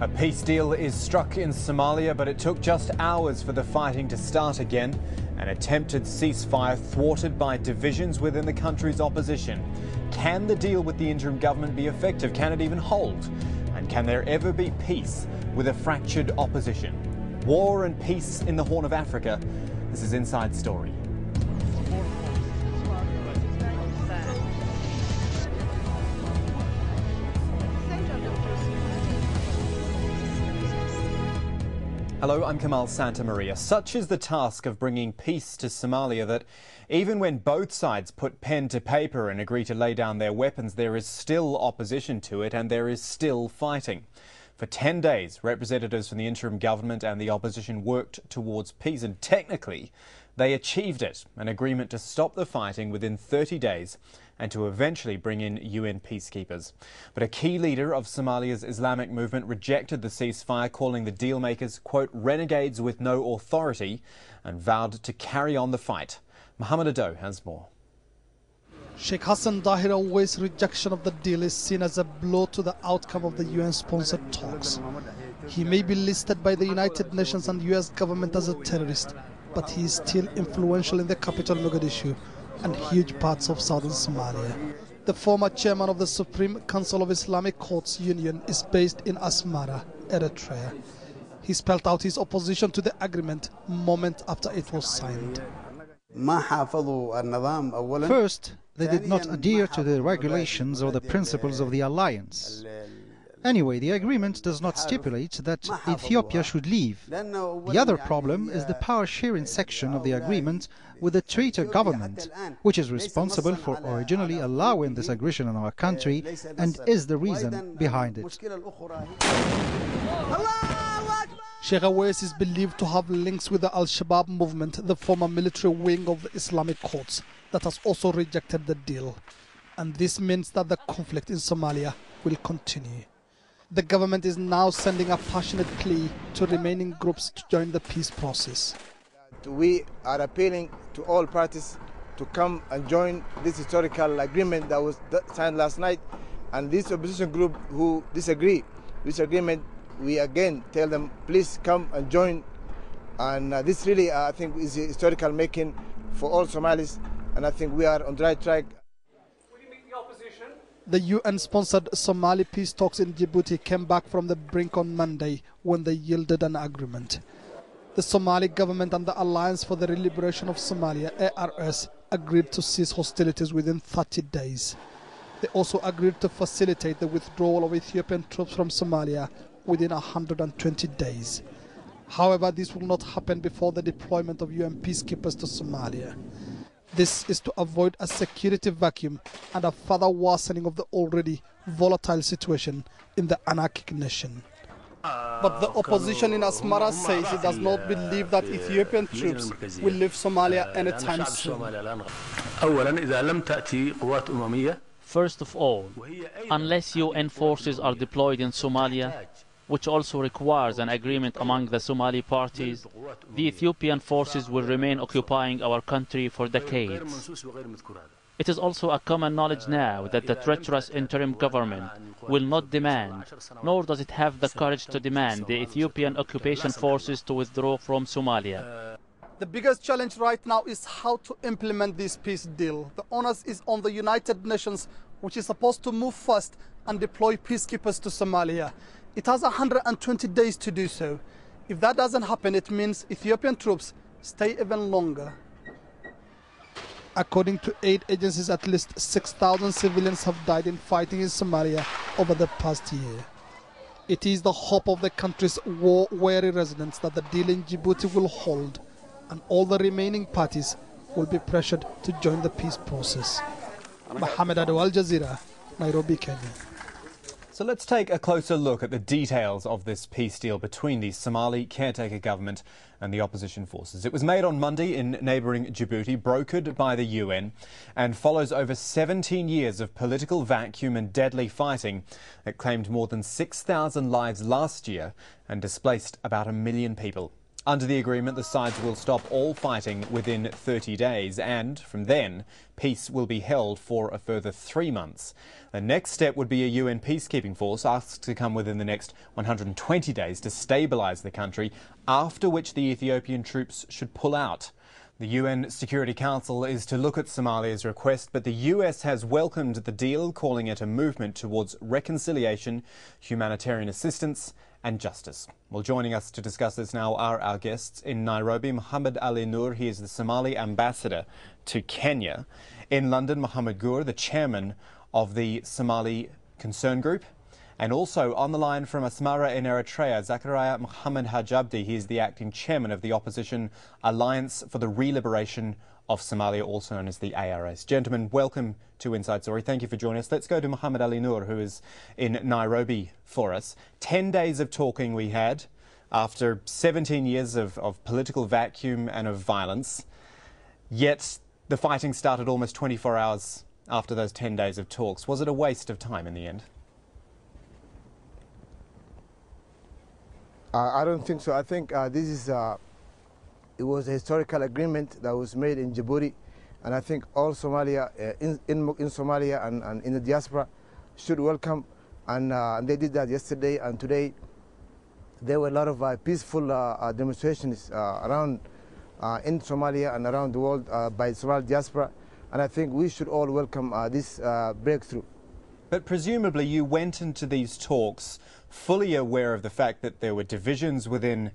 A peace deal is struck in Somalia, but it took just hours for the fighting to start again. An attempted ceasefire thwarted by divisions within the country's opposition. Can the deal with the interim government be effective? Can it even hold? And can there ever be peace with a fractured opposition? War and peace in the Horn of Africa. This is Inside Story. Hello, I'm Kamal Santamaria. Such is the task of bringing peace to Somalia that even when both sides put pen to paper and agree to lay down their weapons, there is still opposition to it and there is still fighting. For 10 days, representatives from the interim government and the opposition worked towards peace, and technically they achieved it, an agreement to stop the fighting within 30 days and to eventually bring in UN peacekeepers. But a key leader of Somalia's Islamic movement rejected the ceasefire, calling the deal-makers, quote, renegades with no authority, and vowed to carry on the fight. Mohammed Ado has more. Sheikh Hassan Dahir Awais' rejection of the deal is seen as a blow to the outcome of the UN-sponsored talks. He may be listed by the United Nations and US government as a terrorist, but he is still influential in the capital Mogadishu and huge parts of southern Somalia. The former chairman of the Supreme Council of Islamic Courts Union is based in Asmara, Eritrea. He spelled out his opposition to the agreement moment after it was signed. First, they did not adhere to the regulations or the principles of the alliance. Anyway, the agreement does not stipulate that Ethiopia should leave. The other problem is the power-sharing section of the agreement with the traitor government, which is responsible for originally allowing this aggression in our country and is the reason behind it. Sheikh Awais is believed to have links with the Al-Shabaab movement, the former military wing of the Islamic courts, that has also rejected the deal. And this means that the conflict in Somalia will continue. The government is now sending a passionate plea to remaining groups to join the peace process. We are appealing to all parties to come and join this historical agreement that was signed last night. And this opposition group who disagree with this agreement, we again tell them, please come and join. And this really, I think, is a historical making for all Somalis. And I think we are on the right track. The UN-sponsored Somali peace talks in Djibouti came back from the brink on Monday when they yielded an agreement. The Somali government and the Alliance for the Liberation of Somalia, ARS, agreed to cease hostilities within 30 days. They also agreed to facilitate the withdrawal of Ethiopian troops from Somalia within 120 days. However, this will not happen before the deployment of UN peacekeepers to Somalia. This is to avoid a security vacuum and a further worsening of the already volatile situation in the anarchic nation. But the opposition in Asmara says it does not believe that Ethiopian troops will leave Somalia anytime soon. First of all, unless UN forces are deployed in Somalia, which also requires an agreement among the Somali parties, the Ethiopian forces will remain occupying our country for decades. It is also a common knowledge now that the treacherous interim government will not demand, nor does it have the courage to demand, the Ethiopian occupation forces to withdraw from Somalia. The biggest challenge right now is how to implement this peace deal. The onus is on the United Nations, which is supposed to move fast and deploy peacekeepers to Somalia. It has 120 days to do so. If that doesn't happen, it means Ethiopian troops stay even longer. According to aid agencies, at least 6,000 civilians have died in fighting in Somalia over the past year. It is the hope of the country's war-weary residents that the deal in Djibouti will hold, and all the remaining parties will be pressured to join the peace process. Mohammed Ado, Al Jazeera, Nairobi, Kenya. So let's take a closer look at the details of this peace deal between the Somali caretaker government and the opposition forces. It was made on Monday in neighbouring Djibouti, brokered by the UN, and follows over 17 years of political vacuum and deadly fighting that claimed more than 6,000 lives last year and displaced about 1 million people. Under the agreement, the sides will stop all fighting within 30 days and, from then, peace will be held for a further 3 months. The next step would be a UN peacekeeping force asked to come within the next 120 days to stabilise the country, after which the Ethiopian troops should pull out. The UN Security Council is to look at Somalia's request, but the US has welcomed the deal, calling it a movement towards reconciliation, humanitarian assistance and justice. Well, joining us to discuss this now are our guests in Nairobi, Mohammed Ali Noor. He is the Somali ambassador to Kenya. In London, Mohammed Gur, the chairman of the Somali Concern Group. And also on the line from Asmara in Eritrea, Zakaria Mohammed Haj Abdi. He is the acting chairman of the opposition Alliance for the Re-Liberation of Somalia, also known as the ARS. Gentlemen, welcome to Inside Story. Thank you for joining us. Let's go to Mohammed Ali Noor, who is in Nairobi for us. 10 days of talking we had after 17 years of political vacuum and of violence, yet the fighting started almost 24 hours after those 10 days of talks. Was it a waste of time in the end? I don't think so. I think this is it was a historical agreement that was made in Djibouti, and I think all Somalia, in Somalia and in the diaspora, should welcome. And they did that yesterday and today. There were a lot of peaceful demonstrations around in Somalia and around the world by the Somali diaspora, and I think we should all welcome this breakthrough. But presumably you went into these talks fully aware of the fact that there were divisions within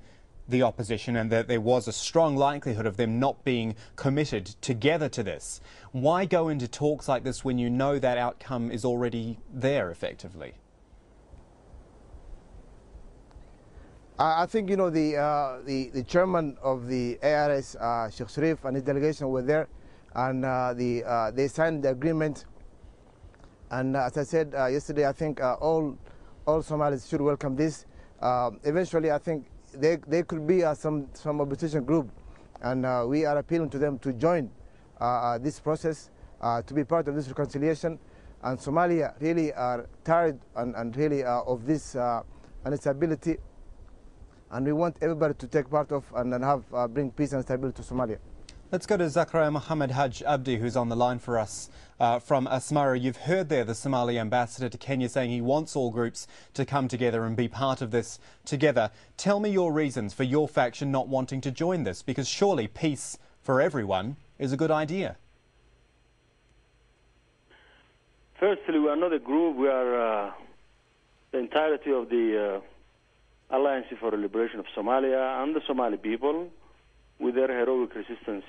the opposition and that there was a strong likelihood of them not being committed together to this. Why go into talks like this when you know that outcome is already there, effectively? I think, you know, the chairman of the ARS, Sheikh Sharif, and his delegation were there, and they signed the agreement. And as I said yesterday, I think all Somalis should welcome this. Eventually, I think there could be some opposition group, and we are appealing to them to join this process, to be part of this reconciliation. And Somalia really are tired and really of this instability, and we want everybody to take part of and bring peace and stability to Somalia. Let's go to Zakaria Mohammed Haj Abdi, who's on the line for us from Asmara. You've heard there the Somali ambassador to Kenya saying he wants all groups to come together and be part of this together. Tell me your reasons for your faction not wanting to join this, because surely peace for everyone is a good idea. Firstly, we are not a group. We are the entirety of the Alliance for the Liberation of Somalia and the Somali people, with their heroic resistance.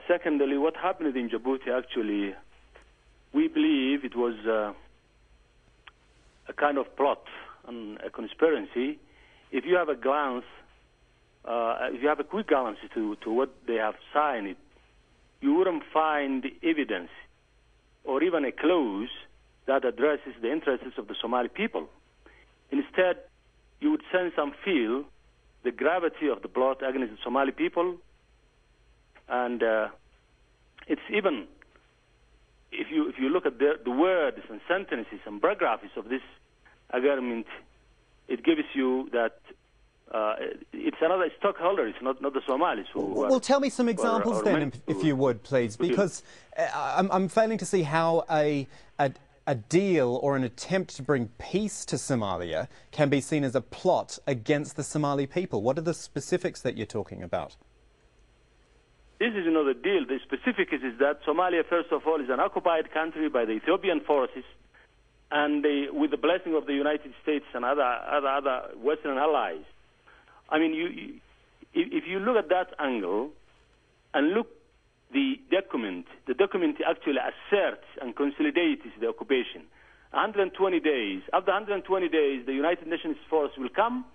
Secondly, what happened in Djibouti, actually, we believe it was a kind of plot and a conspiracy. If you have a glance, if you have a quick glance to what they have signed, you wouldn't find evidence or even a clause that addresses the interests of the Somali people. Instead, you would sense and feel the gravity of the plot against the Somali people, and it's even, if you look at the words and sentences and paragraphs of this agreement, it gives you that it's another stockholder, it's not the Somalis. Well, tell me some examples then, if you would, please, because I'm failing to see how a deal or an attempt to bring peace to Somalia can be seen as a plot against the Somali people. What are the specifics that you're talking about? This is not a deal. The specifics is that Somalia, first of all, is an occupied country by the Ethiopian forces, and with the blessing of the United States and other Western allies. I mean, if you look at that angle and look the document actually asserts and consolidates the occupation. 120 days. After 120 days, the United Nations force will come,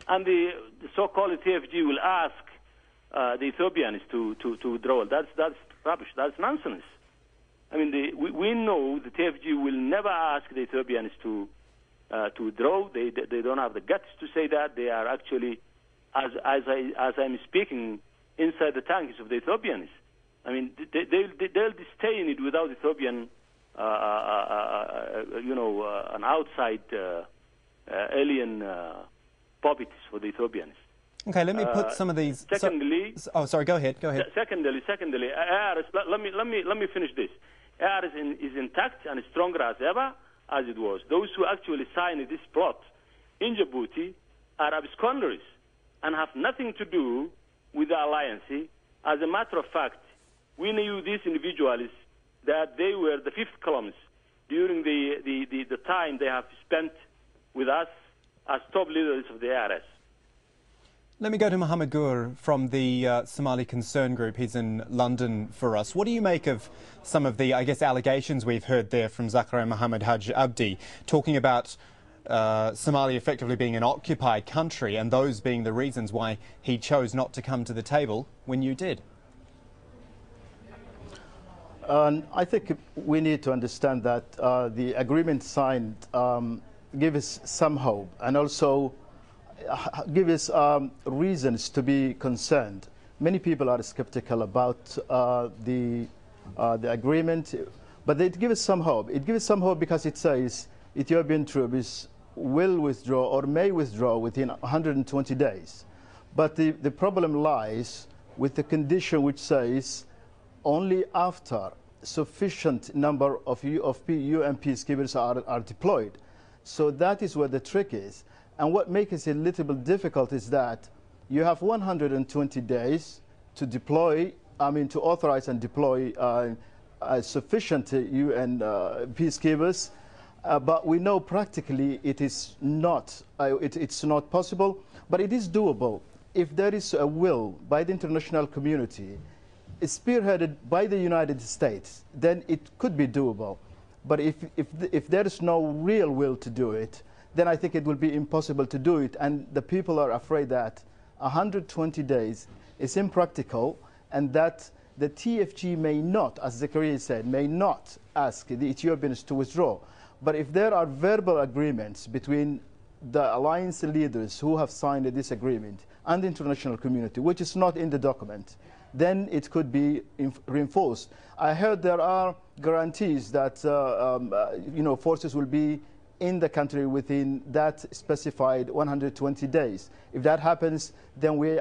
and the so-called TFG will ask the Ethiopians to withdraw. That's rubbish. That's nonsense. I mean, we know the TFG will never ask the Ethiopians to withdraw. They don't have the guts to say that. They are actually, as I'm speaking, inside the tanks of the Ethiopians. I mean, they'll disdain it without Ethiopian, an outside alien puppets for the Ethiopians. Okay, let me put some of these. Secondly, sorry. Go ahead. Secondly, ARS. Let me finish this. ARS is intact and stronger as ever as it was. Those who actually signed this plot in Djibouti are absconders and have nothing to do with the alliance. As a matter of fact, we knew these individuals that they were the fifth columns during the time they have spent with us as top leaders of the ARS. Let me go to Mohammed Gur from the Somali Concern Group. He's in London for us. What do you make of some of the, I guess, allegations we've heard there from Zakaria Mohammed Haj Abdi, talking about Somalia effectively being an occupied country and those being the reasons why he chose not to come to the table when you did? I think we need to understand that the agreement signed gives us some hope and also give us reasons to be concerned. Many people are skeptical about the agreement, but it gives us some hope. It gives us some hope because it says Ethiopian troops will withdraw or may withdraw within 120 days. But the problem lies with the condition which says only after sufficient number of UN peacekeepers are deployed. So that is where the trick is. And what makes it a little bit difficult is that you have 120 days to deploy, to authorize and deploy sufficient UN peacekeepers, but we know practically it is not, it's not possible, but it is doable if there is a will by the international community, spearheaded by the United States, then it could be doable. But if there is no real will to do it, then I think it will be impossible to do it. And the people are afraid that 120 days is impractical and that the TFG may not, as Zakaria said, may not ask the Ethiopians to withdraw. But if there are verbal agreements between the alliance leaders who have signed this agreement and the international community, which is not in the document, then it could be reinforced. I heard there are guarantees that forces will be in the country within that specified 120 days. If that happens, then we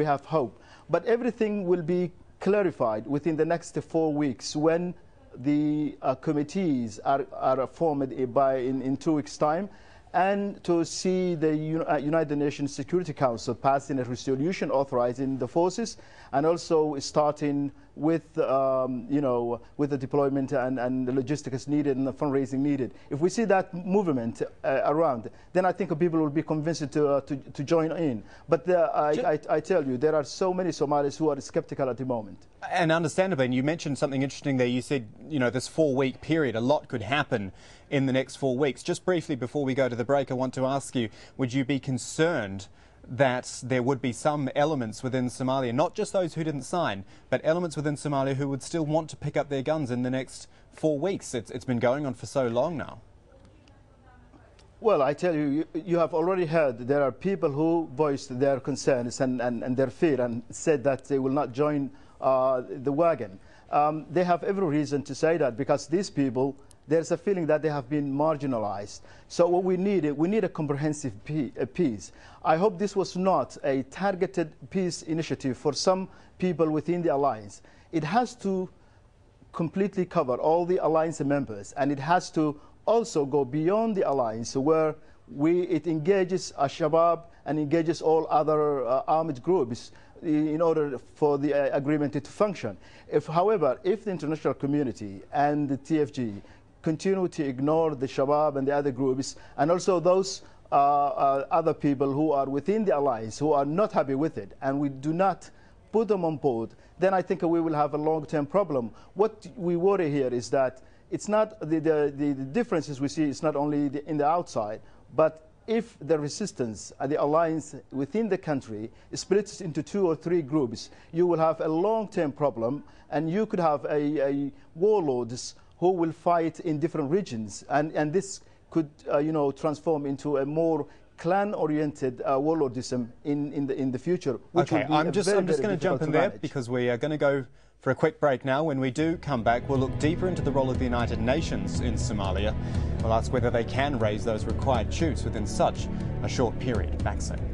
have hope. But everything will be clarified within the next 4 weeks when the committees are formed in 2 weeks' time, and to see the United Nations Security Council passing a resolution authorizing the forces, and also starting with with the deployment and the logistics needed and the fundraising needed. If we see that movement around, then I think people will be convinced to join in. But I tell you, there are so many Somalis who are skeptical at the moment. And understandably, and you mentioned something interesting there. You said, this 4-week period, a lot could happen in the next 4 weeks. Just briefly before we go to the break, I want to ask you, would you be concerned that there would be some elements within Somalia, not just those who didn't sign, but elements within Somalia who would still want to pick up their guns in the next 4 weeks? It's been going on for so long now. Well, I tell you, you have already heard there are people who voiced their concerns and their fear and said that they will not join the wagon. They have every reason to say that, because these people, there's a feeling that they have been marginalized. So what we need a comprehensive peace. I hope this was not a targeted peace initiative for some people within the alliance. It has to completely cover all the alliance members, and it has to also go beyond the alliance, where it engages Al-Shabaab and engages all other armed groups in order for the agreement to function. However, if the international community and the TFG continue to ignore the Shabaab and the other groups, and also those other people who are within the alliance who are not happy with it, and we do not put them on board, then I think we will have a long-term problem. What we worry here is that it's not the differences we see is not only in the outside, but if the resistance and the alliance within the country splits into 2 or 3 groups, you will have a long-term problem, and you could have a warlords who will fight in different regions, and this could transform into a more clan-oriented warlordism in the future. Which okay, I'm just going to jump in there because we are going to go for a quick break now. When we do come back, we'll look deeper into the role of the United Nations in Somalia. We'll ask whether they can raise those required troops within such a short period. Back soon.